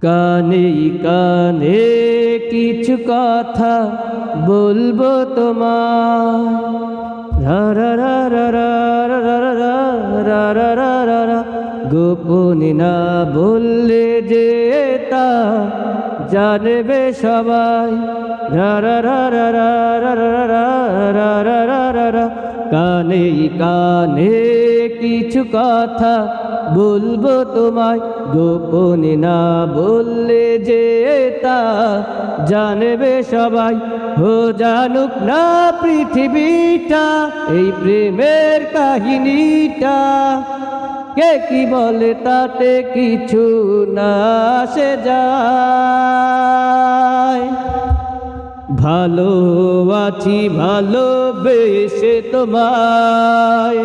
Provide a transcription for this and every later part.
কানে কানে কিছু কথা বলবো তোমায়, রা রা রা রা রা রা রা রা রা রা রা রা। গোপনে না বললে যে তা জানবে সবাই, রা রা রা রা রা রা রা রা রা রা রা রা। কানে কানে কিছু কথা বলবো তোমায়, গোপনে না বললে যে তা জানবে সবাই। হো জানুক না পৃথিবীটা এই প্রেমের কাহিনীটা, কে কি বলে তাতে কিছু না আসে যায়। ভালো আছি ভালোবেসে তোমায়,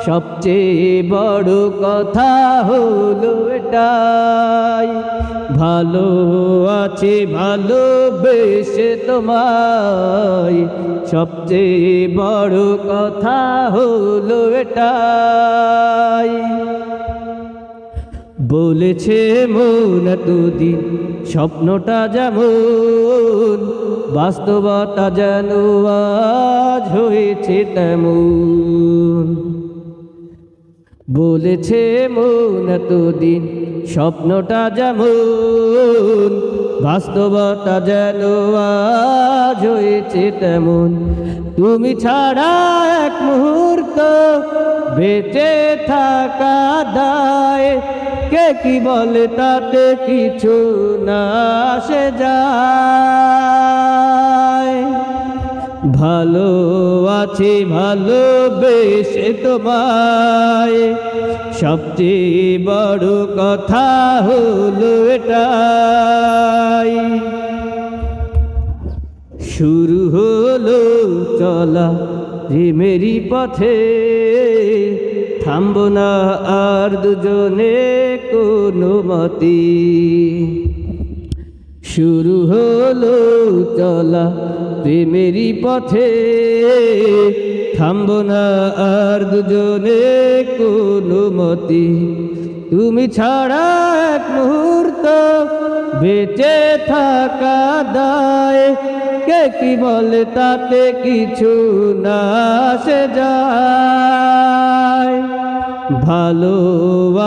সবচেয়ে বড় কথা হলো এটাই। ভালো আছি ভালোবেসে তোমায়, সবচেয়ে বড় কথা হলো এটাই। বলেছে মন এতদিন স্বপ্নটা যেমন, বাস্তবতা যেন আজ হয়েছে তেমন। বলেছে মন এতদিন স্বপ্নটা যেমন, বাস্তবতা যেন আজ হয়েছে তেমন। তুমি ছাড়া এক মুহূর্ত বেঁচে থাকা দায়, কে কি বলে তাতে কিছু না আসে যায়। ভালো আছি ভালোবেসে তোমায়, সবচেয়ে বড় কথা হলো এটাই। শুরু হলো চলা প্রেমেরই পথে, থামবো না আর দুজনে কোনো মতে। শুরু হলো চলা প্রেমেরই পথে, থামবো না আর দুজনে কোনো মতে। তুমি ছাড়া এক মুহূর্ত বেঁচে থাকা দায়, কে কি বলে তাতে কিছু না আসে যায়। ভালো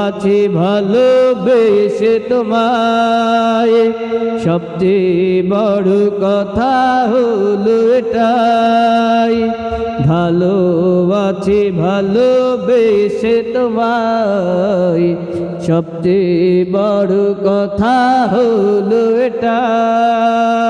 আছি ভালোবেসে তোমায়, সবচেয়ে বড় কথা হলো এটাই। ভালো আছি ভালোবেসে তোমায়, সবচেয়ে বড় কথা হলো এটাই।